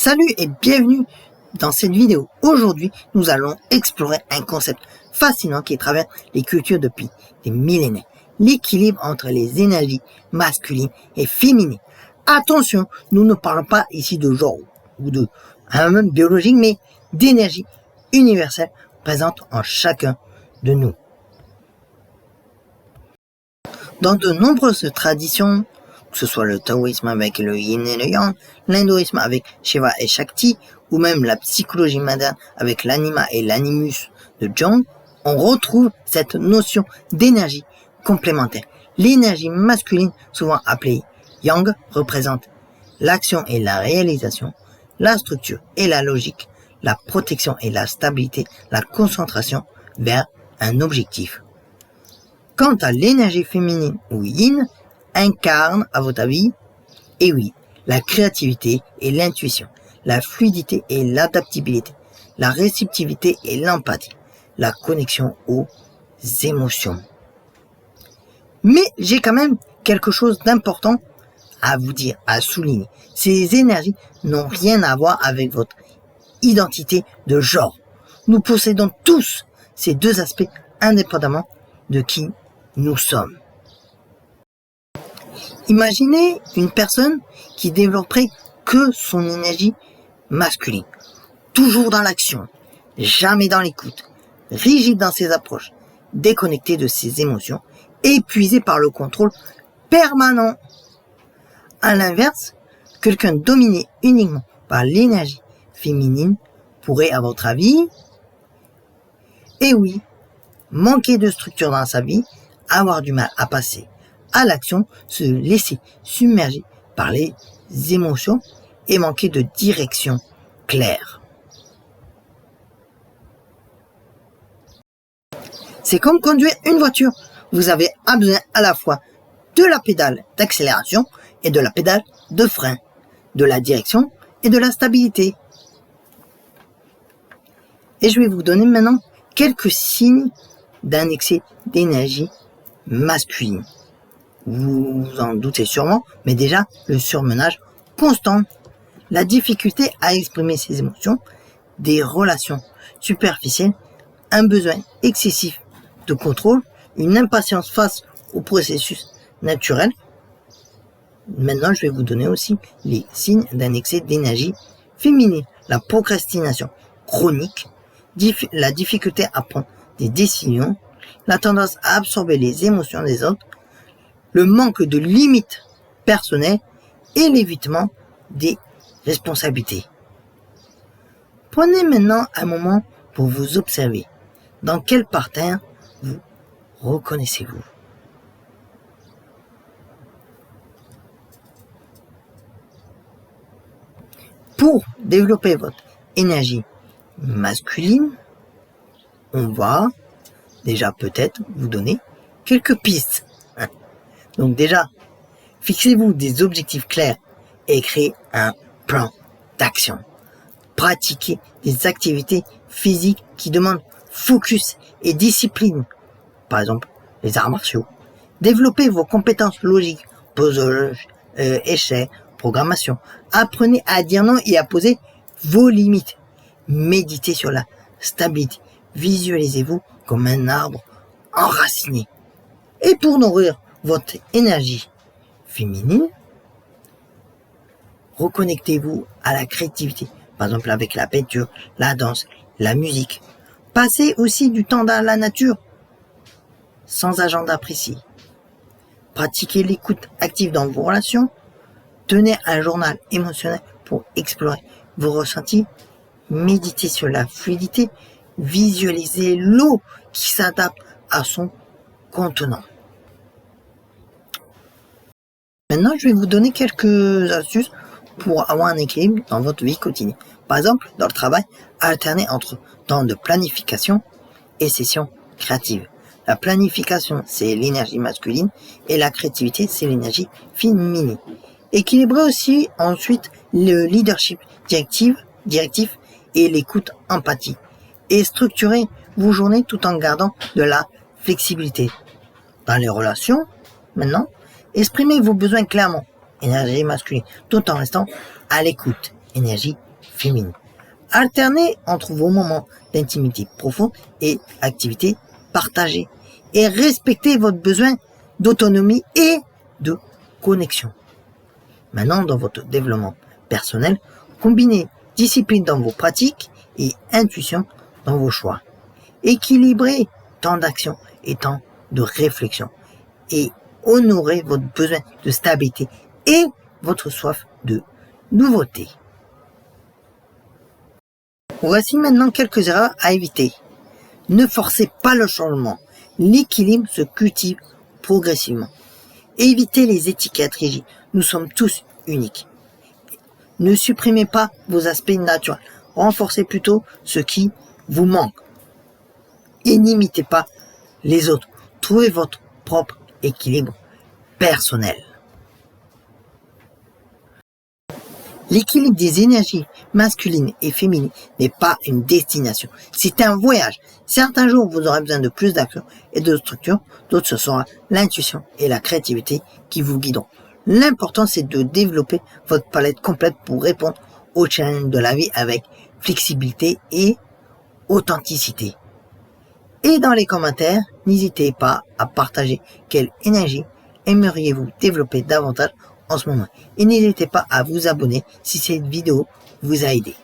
Salut et bienvenue dans cette vidéo. Aujourd'hui, nous allons explorer un concept fascinant qui traverse les cultures depuis des millénaires. L'équilibre entre les énergies masculines et féminines. Attention, nous ne parlons pas ici de genre ou de même biologique, mais d'énergie universelle présente en chacun de nous. Dans de nombreuses traditions, que ce soit le taoïsme avec le yin et le yang, l'hindouisme avec Shiva et Shakti, ou même la psychologie moderne avec l'anima et l'animus de Jung, on retrouve cette notion d'énergie complémentaire. L'énergie masculine, souvent appelée yang, représente l'action et la réalisation, la structure et la logique, la protection et la stabilité, la concentration vers un objectif. Quant à l'énergie féminine ou yin, incarne, à votre avis, et oui, la créativité et l'intuition, la fluidité et l'adaptabilité, la réceptivité et l'empathie, la connexion aux émotions. Mais j'ai quand même quelque chose d'important à vous dire, à souligner. Ces énergies n'ont rien à voir avec votre identité de genre. Nous possédons tous ces deux aspects indépendamment de qui nous sommes. Imaginez une personne qui développerait que son énergie masculine, toujours dans l'action, jamais dans l'écoute, rigide dans ses approches, déconnecté de ses émotions, épuisé par le contrôle permanent. À l'inverse, quelqu'un dominé uniquement par l'énergie féminine pourrait, à votre avis, et oui, manquer de structure dans sa vie, avoir du mal à passer à l'action, se laisser submerger par les émotions et manquer de direction claire. C'est comme conduire une voiture. Vous avez besoin à la fois de la pédale d'accélération et de la pédale de frein, de la direction et de la stabilité. Et je vais vous donner maintenant quelques signes d'un excès d'énergie masculine. Vous vous en doutez sûrement, mais déjà, le surmenage constant, la difficulté à exprimer ses émotions, des relations superficielles, un besoin excessif de contrôle, une impatience face au processus naturel. Maintenant, je vais vous donner aussi les signes d'un excès d'énergie féminine, la procrastination chronique, la difficulté à prendre des décisions, la tendance à absorber les émotions des autres, le manque de limites personnelles et l'évitement des responsabilités. Prenez maintenant un moment pour vous observer. Dans quel parterre vous reconnaissez-vous? Pour développer votre énergie masculine, on va déjà peut-être vous donner quelques pistes. Donc déjà, fixez-vous des objectifs clairs et créez un plan d'action. Pratiquez des activités physiques qui demandent focus et discipline. Par exemple, les arts martiaux. Développez vos compétences logiques, posage, échec, programmation. Apprenez à dire non et à poser vos limites. Méditez sur la stabilité. Visualisez-vous comme un arbre enraciné. Et pour nourrir votre énergie féminine, reconnectez-vous à la créativité, par exemple avec la peinture, la danse, la musique. Passez aussi du temps dans la nature, sans agenda précis. Pratiquez l'écoute active dans vos relations. Tenez un journal émotionnel pour explorer vos ressentis. Méditez sur la fluidité. Visualisez l'eau qui s'adapte à son contenant. Maintenant, je vais vous donner quelques astuces pour avoir un équilibre dans votre vie quotidienne. Par exemple, dans le travail, alternez entre temps de planification et sessions créatives. La planification, c'est l'énergie masculine et la créativité, c'est l'énergie féminine. Équilibrez aussi ensuite le leadership directif et l'écoute empathie. Et structurez vos journées tout en gardant de la flexibilité. Dans les relations, maintenant, exprimez vos besoins clairement, énergie masculine, tout en restant à l'écoute, énergie féminine. Alternez entre vos moments d'intimité profonde et activités partagées. Et respectez votre besoin d'autonomie et de connexion. Maintenant, dans votre développement personnel, combinez discipline dans vos pratiques et intuition dans vos choix. Équilibrez temps d'action et temps de réflexion. Et honorez votre besoin de stabilité et votre soif de nouveauté. Voici maintenant quelques erreurs à éviter. Ne forcez pas le changement. L'équilibre se cultive progressivement. Évitez les étiquettes rigides. Nous sommes tous uniques. Ne supprimez pas vos aspects naturels. Renforcez plutôt ce qui vous manque. Et n'imitez pas les autres. Trouvez votre propre équilibre personnel. L'équilibre des énergies masculines et féminines n'est pas une destination, c'est un voyage. Certains jours, vous aurez besoin de plus d'action et de structure, d'autres ce sera l'intuition et la créativité qui vous guideront. L'important, c'est de développer votre palette complète pour répondre aux challenges de la vie avec flexibilité et authenticité. Et dans les commentaires, n'hésitez pas à partager quelle énergie aimeriez-vous développer davantage en ce moment. Et n'hésitez pas à vous abonner si cette vidéo vous a aidé.